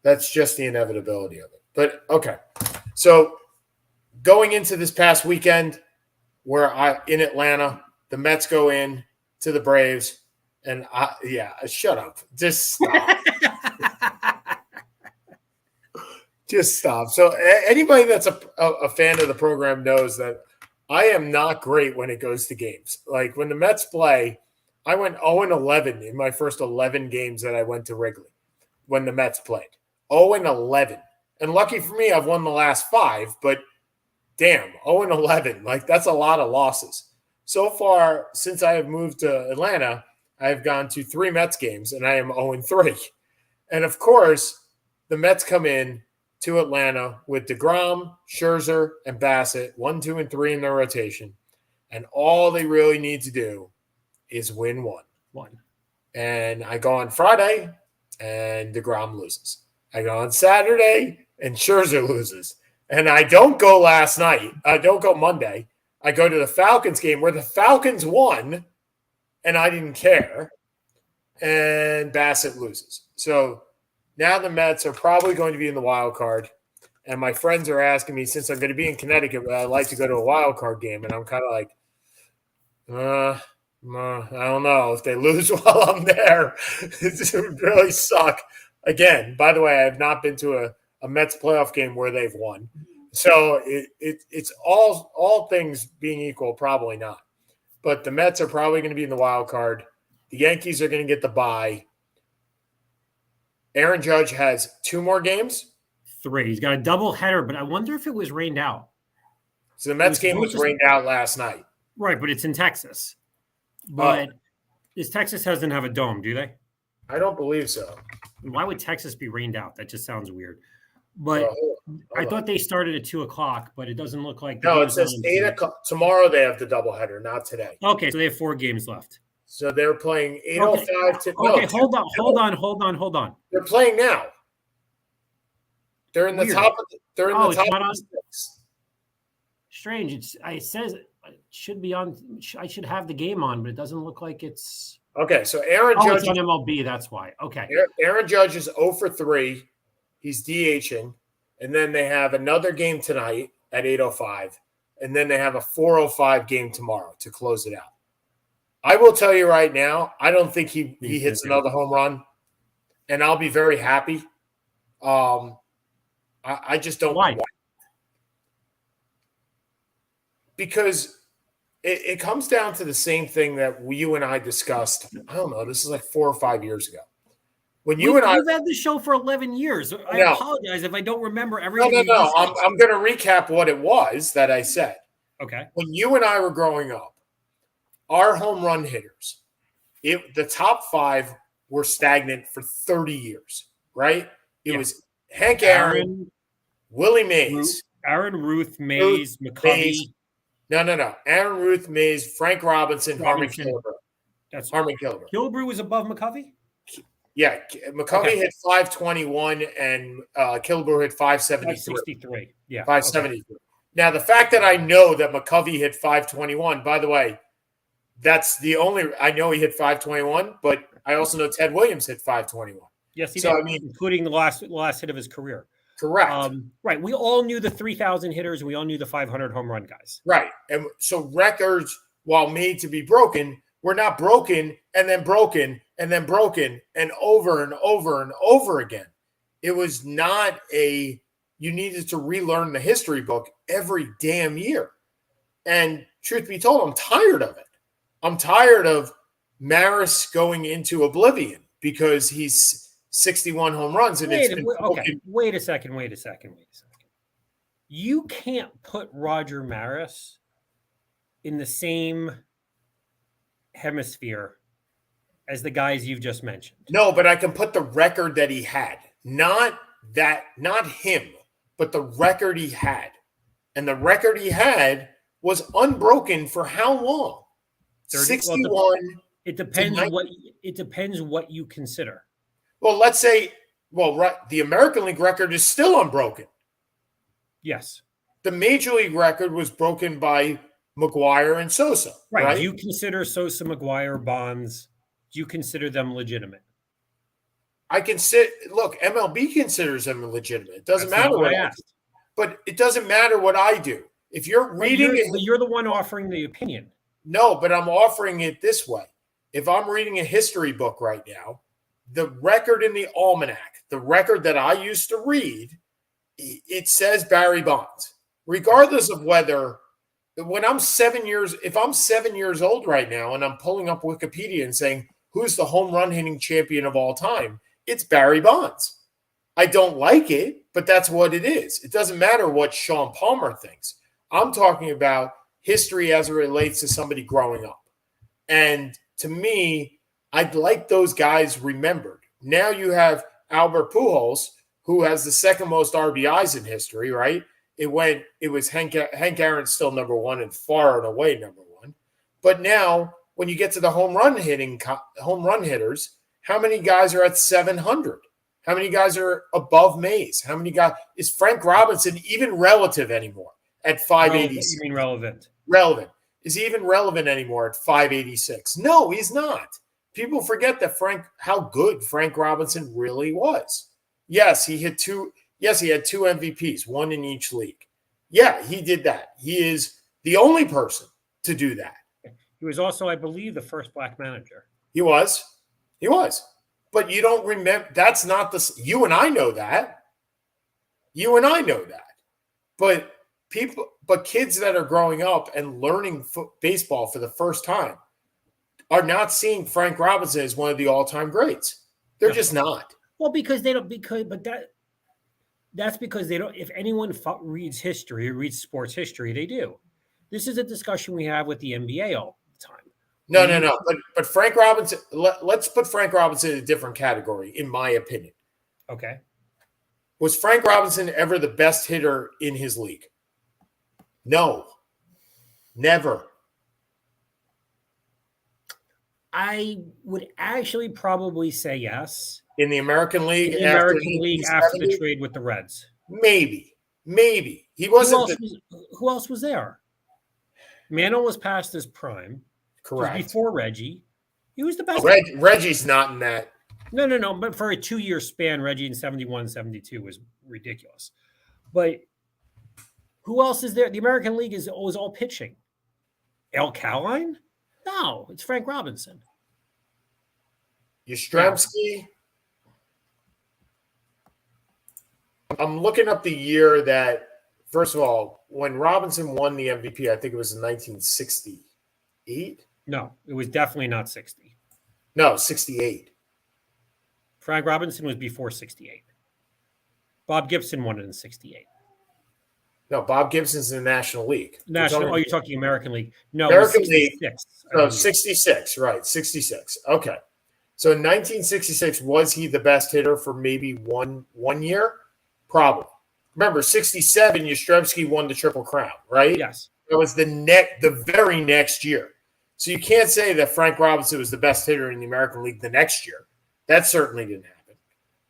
that's just the inevitability of it. But okay. So going into this past weekend in Atlanta, the Mets go in to the Braves, and shut up. Just stop. Just stop. So anybody that's a fan of the program knows that I am not great when it goes to games. Like when the Mets play, I went 0-11 in my first 11 games that I went to Wrigley when the Mets played. 0-11. And lucky for me, I've won the last 5, but damn, 0-11. Like that's a lot of losses. So far, since I have moved to Atlanta, I have gone to 3 Mets games and I am 0-3. And of course, the Mets come in to Atlanta with DeGrom, Scherzer, and Bassett, 1, 2, and 3 in their rotation. And all they really need to do is win one. And I go on Friday, and DeGrom loses. I go on Saturday, and Scherzer loses. And I don't go last night. I don't go Monday. I go to the Falcons game where the Falcons won, and I didn't care. And Bassett loses. So now the Mets are probably going to be in the wild card. And my friends are asking me, since I'm going to be in Connecticut, would I like to go to a wild card game? And I'm kind of like, I don't know. If they lose while I'm there, it would really suck. Again, by the way, I have not been to a Mets playoff game where they've won. So it's all things being equal, probably not. But the Mets are probably going to be in the wild card. The Yankees are going to get the bye. Aaron Judge has 2 more games. 3. He's got a double header, but I wonder if it was rained out. So the Mets game was rained out last night. Right, but it's in Texas. But Texas doesn't have a dome, do they? I don't believe so. Why would Texas be rained out? That just sounds weird. But I thought they started at 2:00, but it doesn't look like. No, it says 8:00. Tomorrow they have the doubleheader, not today. Okay, so they have 4 games left. So they're playing 8:05 to. Okay, hold on. They're playing now. They're in the top of. They're in the top of the 6. Strange. It says it should be on. I should have the game on, but it doesn't look like it's. Okay, so Aaron Judge. It's on MLB. That's why. Okay. Aaron Judge is 0-3. He's DHing, and then they have another game tonight at 8:05, and then they have a 4:05 game tomorrow to close it out. I will tell you right now, I don't think he hits another home run, and I'll be very happy. I just don't. Why? Because it comes down to the same thing that you and I discussed. I don't know. This is like 4 or 5 years ago. When you've had this show for 11 years. I apologize if I don't remember everything. No. I'm going to recap what it was that I said. Okay. When you and I were growing up, our home run hitters, the top 5 were stagnant for 30 years, right? It was Hank Aaron, Willie Mays. Aaron Ruth, Mays, McCovey. No. Aaron Ruth, Mays, Frank Robinson. Harmon Killebrew. That's Harmon Killebrew. Killebrew was above McCovey? Yeah, McCovey hit 521 and Killebrew hit 573. 563. Yeah. 573. Okay. Now, the fact that I know that McCovey hit 521, by the way, that's the only – I know he hit 521, but I also know Ted Williams hit 521. Yes, he did, including the last hit of his career. Correct. Right. We all knew the 3,000 hitters. We all knew the 500 home run guys. Right. And so records, while made to be broken, were not broken and then broken and then broken and over and over and over again. It was not you needed to relearn the history book every damn year. And truth be told, I'm tired of it. I'm tired of Maris going into oblivion because he's 61 home runs and Wait a second. You can't put Roger Maris in the same hemisphere as the guys you've just mentioned. No, but I can put the record that he had. Not him, but the record he had. And the record he had was unbroken for how long? 61. It depends what you consider. Well, let's say, the American League record is still unbroken. Yes. The Major League record was broken by McGuire and Sosa. Right. Do you consider Sosa, McGuire, Bonds, do you consider them legitimate? I can look, MLB considers them illegitimate. It doesn't That's matter not what I I do. asked. But it doesn't matter what I do. If you're reading it, but you're the one offering the opinion. no, but I'm offering it this way. If I'm reading a history book right now, the record in the almanac, the record that I used to read, it says Barry Bonds, regardless of whether when I'm 7 years, if I'm 7 years old right now and I'm pulling up Wikipedia and saying, who's the home run hitting champion of all time? It's Barry Bonds. I don't like it, but that's what it is. It doesn't matter what Sean Palmer thinks. I'm talking about history as it relates to somebody growing up. And to me, I'd like those guys remembered. Now you have Albert Pujols, who has the second most RBIs in history, right? It was Hank Aaron still number one and far and away number one. But now when you get to the home run hitters, how many guys are at 700? How many guys are above Mays? How many guys is Frank Robinson even relative anymore at 586? You mean relevant? Relevant. Is he even relevant anymore at 586? No, he's not. People forget that how good Frank Robinson really was. Yes, he had two MVPs, one in each league. Yeah, he did that. He is the only person to do that. He was also, I believe, the first black manager. He was. But you don't remember. That's not you and I know that. But kids that are growing up and learning baseball for the first time are not seeing Frank Robinson as one of the all-time greats. They're just not. Well, because they don't. That's because they don't. If anyone reads history or reads sports history, they do. This is a discussion we have with the NBA all the time. No. But Frank Robinson, let's put Frank Robinson in a different category, in my opinion. Okay. Was Frank Robinson ever the best hitter in his league? No. Never. I would actually probably say yes. In the American League? After the trade with the Reds. Maybe. He wasn't. Who else was there? Mantle was past his prime. Correct. Before Reggie. He was the best. Reggie's not in that. No. But for a 2-year span, Reggie in 71, 72 was ridiculous. But who else is there? The American League was all pitching. El Caline? No, it's Frank Robinson. Yastrzemski. I'm looking up the year that, first of all, when Robinson won the MVP, I think it was in 1968. No, it was definitely not 60. No, 68. Frank Robinson was before 68. Bob Gibson won it in 68. No, Bob Gibson's in the National League. You're talking American League. No, American League. 66, right, 66. Okay. So in 1966, was he the best hitter for maybe one year? Probably. Remember, 67, Yastrzemski won the Triple Crown, right? Yes. That was the very next year. So you can't say that Frank Robinson was the best hitter in the American League the next year. That certainly didn't happen,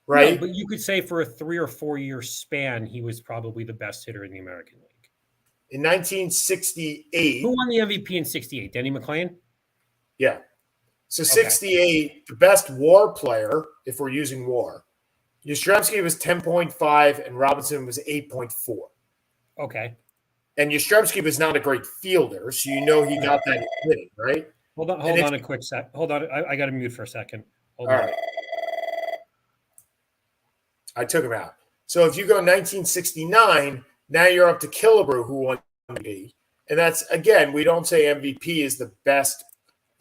right? No, but you could say for a 3 or 4 year span, he was probably the best hitter in the American League. In 1968. Who won the MVP in 68? Denny McClain? Yeah. So 68, the best WAR player, if we're using WAR, Yastrzemski was 10.5 and Robinson was 8.4. Okay. And Yastrzemski was not a great fielder, so he got that hitting, right? Hold on a quick sec. Hold on. I got to mute for a second. Hold on. Right. I took him out. So if you go 1969, now you're up to Killebrew, who won MVP. And that's, again, we don't say MVP is the best,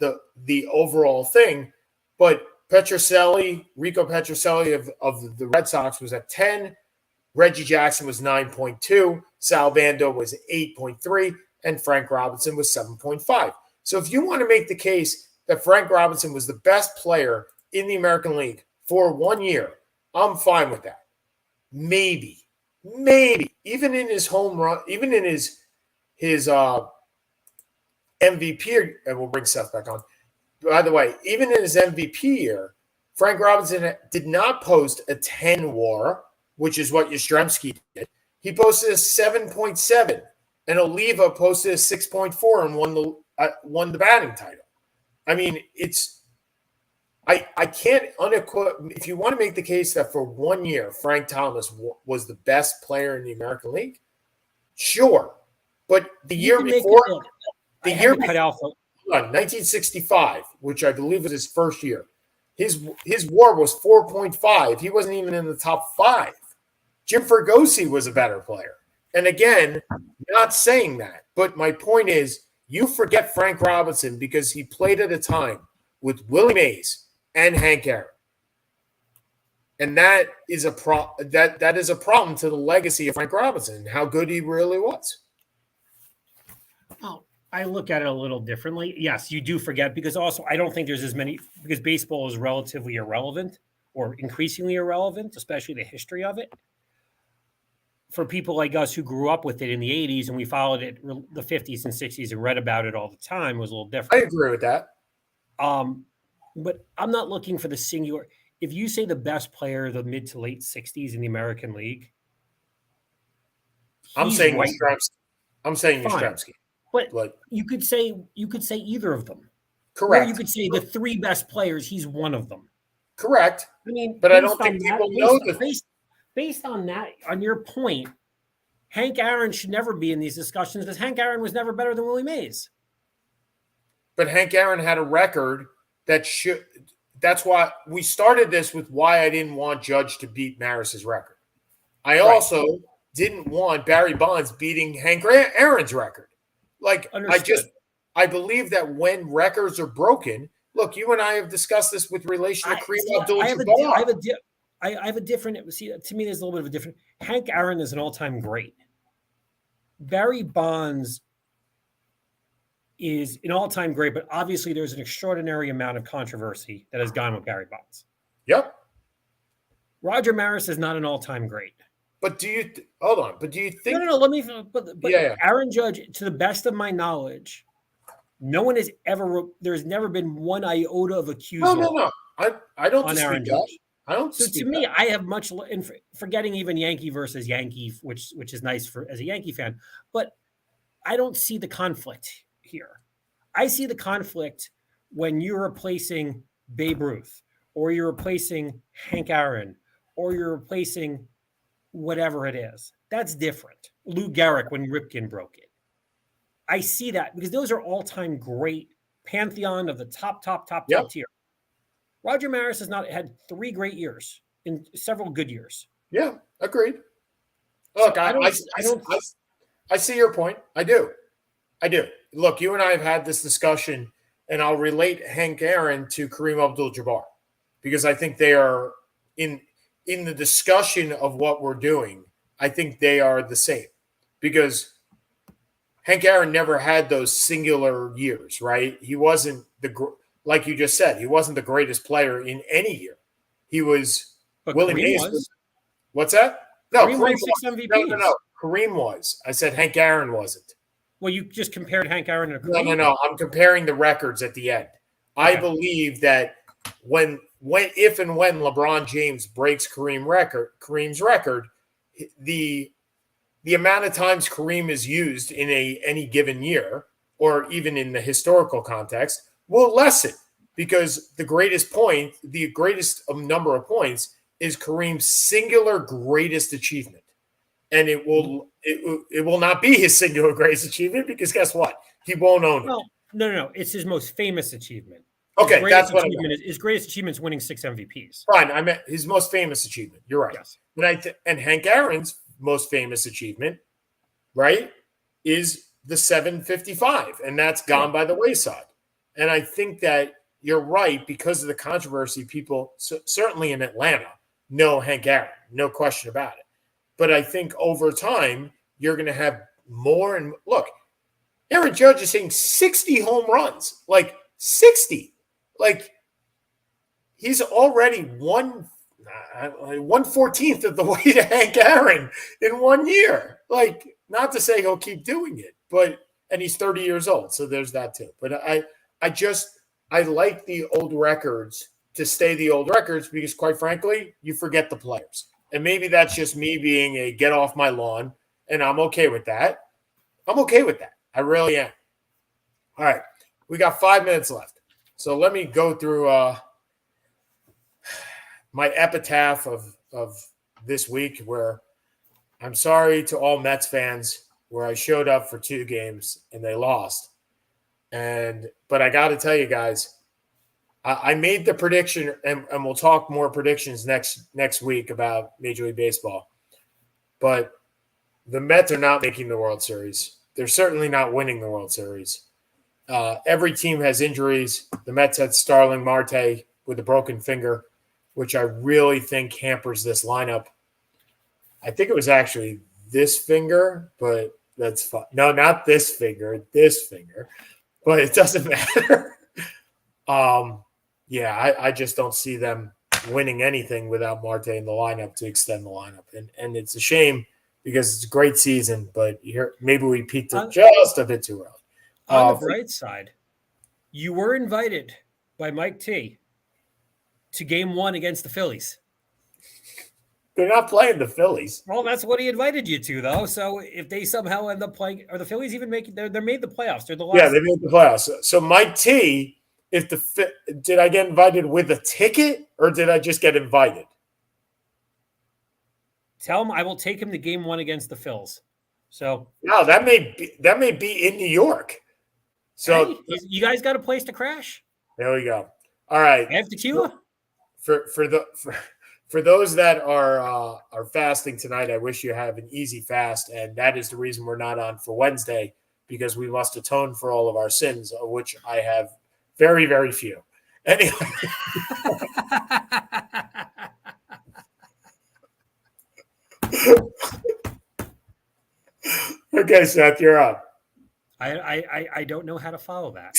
the overall thing, but Rico Petrocelli of the Red Sox was at 10. Reggie Jackson was 9.2. Sal Bando was 8.3. And Frank Robinson was 7.5. So if you want to make the case that Frank Robinson was the best player in the American League for 1 year, I'm fine with that. Maybe. Even in his home run, even in his MVP, and we'll bring Seth back on. By the way, even in his MVP year, Frank Robinson did not post a 10 WAR, which is what Yastrzemski did. He posted a 7.7, and Oliva posted a 6.4 and won the batting title. I mean, I can't if you want to make the case that for 1 year, Frank Thomas was the best player in the American League, sure. But the year before, I had to cut out for 1965, which I believe was his first year, his WAR was 4.5. He wasn't even in the top 5. Jim Fregosi was a better player. And again, not saying that, but my point is, you forget Frank Robinson because he played at a time with Willie Mays and Hank Aaron. And that is a that is a problem to the legacy of Frank Robinson and how good he really was. Oh, I look at it a little differently. Yes, you do forget because also I don't think there's as many because baseball is relatively irrelevant or increasingly irrelevant, especially the history of it. For people like us who grew up with it in the 80s and we followed it the 50s and 60s and read about it all the time, it was a little different. I agree with that. But I'm not looking for the singular. If you say the best player of the mid to late 60s in the American League, I'm saying Yastrzemski. I'm saying Yastrzemski. But you could say either of them. Correct. Or you could say the 3 best players, he's one of them. Correct. I mean, but I don't think people know that. Based on that, on your point, Hank Aaron should never be in these discussions because Hank Aaron was never better than Willie Mays. But Hank Aaron had a record that's why we started this with why I didn't want Judge to beat Maris's record. I also didn't want Barry Bonds beating Hank Aaron's record. Like, I believe that when records are broken, look, you and I have discussed this with relation to Kareem Abdul-Jabbar. I have a different, see, to me, there's a little bit of a different. Hank Aaron is an all-time great. Barry Bonds is an all-time great, but obviously there's an extraordinary amount of controversy that has gone with Barry Bonds. Yep. Roger Maris is not an all-time great. But do you hold on? But do you think? No. Let me. But Aaron Judge, to the best of my knowledge, no one has ever. There's never been one iota of accusal. No. I don't on Aaron Judge. Judge. I don't. So to me, I have much in forgetting even Yankee versus Yankee, which is nice for as a Yankee fan, but I don't see the conflict here. I see the conflict when you're replacing Babe Ruth, or you're replacing Hank Aaron, or you're replacing whatever it is. That's different. Lou Gehrig when Ripken broke it. I see that because those are all-time great pantheon of the top tier. Roger Maris has not had 3 great years in several good years. Yeah, agreed. Look, so I see your point. I do. Look, you and I have had this discussion, and I'll relate Hank Aaron to Kareem Abdul-Jabbar because I think they are in the discussion of what we're doing. I think they are the same because Hank Aaron never had those singular years, right? He wasn't like you just said, he wasn't the greatest player in any year. He was. But Willie Kareem Mays was. What's that? No, Kareem won 6 MVPs. No. Kareem was. I said Hank Aaron wasn't. Well, you just compared Hank Aaron to Kareem. No. I'm comparing the records at the end. Okay. I believe that if and when LeBron James breaks Kareem's record, the amount of times Kareem is used in any given year, or even in the historical context, will lessen because the greatest number of points is Kareem's singular greatest achievement. And it will not be his singular greatest achievement because guess what? He won't own it. No. It's his most famous achievement. Okay, that's what his greatest achievement is winning 6 MVPs. Fine, I meant his most famous achievement. You're right. Yes. But and Hank Aaron's most famous achievement, right, is the 755, and that's gone by the wayside. And I think that you're right because of the controversy. People, certainly in Atlanta, know Hank Aaron, no question about it. But I think over time, you're going to have more. And look, Aaron Judge is hitting 60 home runs, like 60. Like he's already 1/14th of the way to Hank Aaron in 1 year. Like, not to say he'll keep doing it, and he's 30 years old, so there's that too. But I like the old records to stay the old records because, quite frankly, you forget the players. And maybe that's just me being a get off my lawn, and I'm okay with that. I really am. All right. We got 5 minutes left. So let me go through my epitaph of this week, where I'm sorry to all Mets fans, where I showed up for 2 games and they lost. But I got to tell you guys, I made the prediction, and we'll talk more predictions next week about Major League Baseball. But the Mets are not making the World Series. They're certainly not winning the World Series. Every team has injuries. The Mets had Starling Marte with a broken finger, which I really think hampers this lineup. I think it was actually this finger, but that's fine. No, not this finger, this finger. But it doesn't matter. I just don't see them winning anything without Marte in the lineup to extend the lineup. And it's a shame because it's a great season, but maybe we peaked just a bit too early. On the bright side, you were invited by Mike T to Game 1 against the Phillies. They're not playing the Phillies. Well, that's what he invited you to, though. So if they somehow end up playing, are the Phillies even making? They're made the playoffs. They're the last. Yeah, they made the playoffs. So Mike T, did I get invited with a ticket or did I just get invited? Tell him I will take him to Game 1 against the Phils. So no, that may be in New York. So hey, you guys got a place to crash? There we go. All right. I have tequila. For those that are fasting tonight, I wish you have an easy fast, and that is the reason we're not on for Wednesday, because we must atone for all of our sins, of which I have very, very few. Anyway. Okay, Seth, you're up. I don't know how to follow that.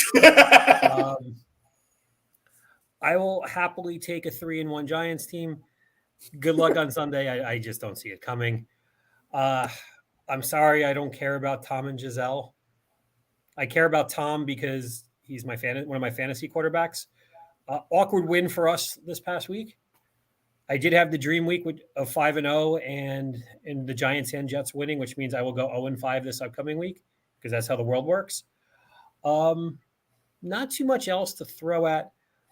I will happily take a 3-1 Giants team. Good luck on Sunday. I just don't see it coming. I'm sorry, I don't care about Tom and Giselle. I care about Tom because he's one of my fantasy quarterbacks. Awkward win for us this past week. I did have the dream week of 5-0 and the Giants and Jets winning, which means I will go 0-5 this upcoming week because that's how the world works. Not too much else to throw at.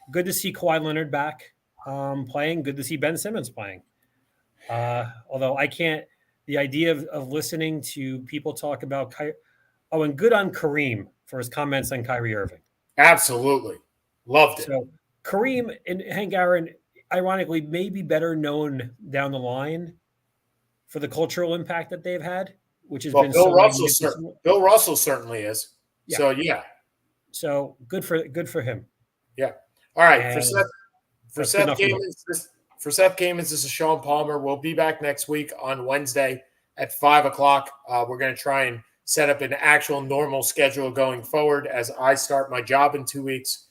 Good to see Kawhi Leonard back playing. Good to see Ben Simmons playing. Although I can't, the idea of listening to people talk about and good on Kareem for his comments on Kyrie Irving. Absolutely. Loved it. So Kareem and Hank Aaron, ironically, may be better known down the line for the cultural impact that they've had, which has been Bill Russell certainly is. Yeah. So yeah. So good for him. Yeah. All right. And for Seth Kamens, this is Sean Palmer. We'll be back next week on Wednesday at 5:00. We're going to try and set up an actual normal schedule going forward as I start my job in 2 weeks.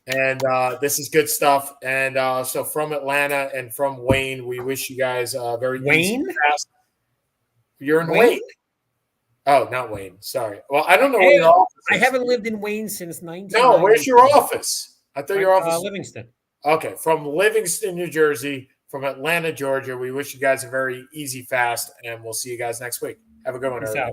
And this is good stuff. And so from Atlanta and from Wayne, we wish you guys very Wayne. You're in Wayne. Oh, not Wayne. Sorry. Well, I don't know where your office is. I haven't lived in Wayne since 1990. No, where's your office? I thought your office was Livingston. Okay, from Livingston, New Jersey, from Atlanta, Georgia. We wish you guys a very easy fast, and we'll see you guys next week. Have a good one, everybody.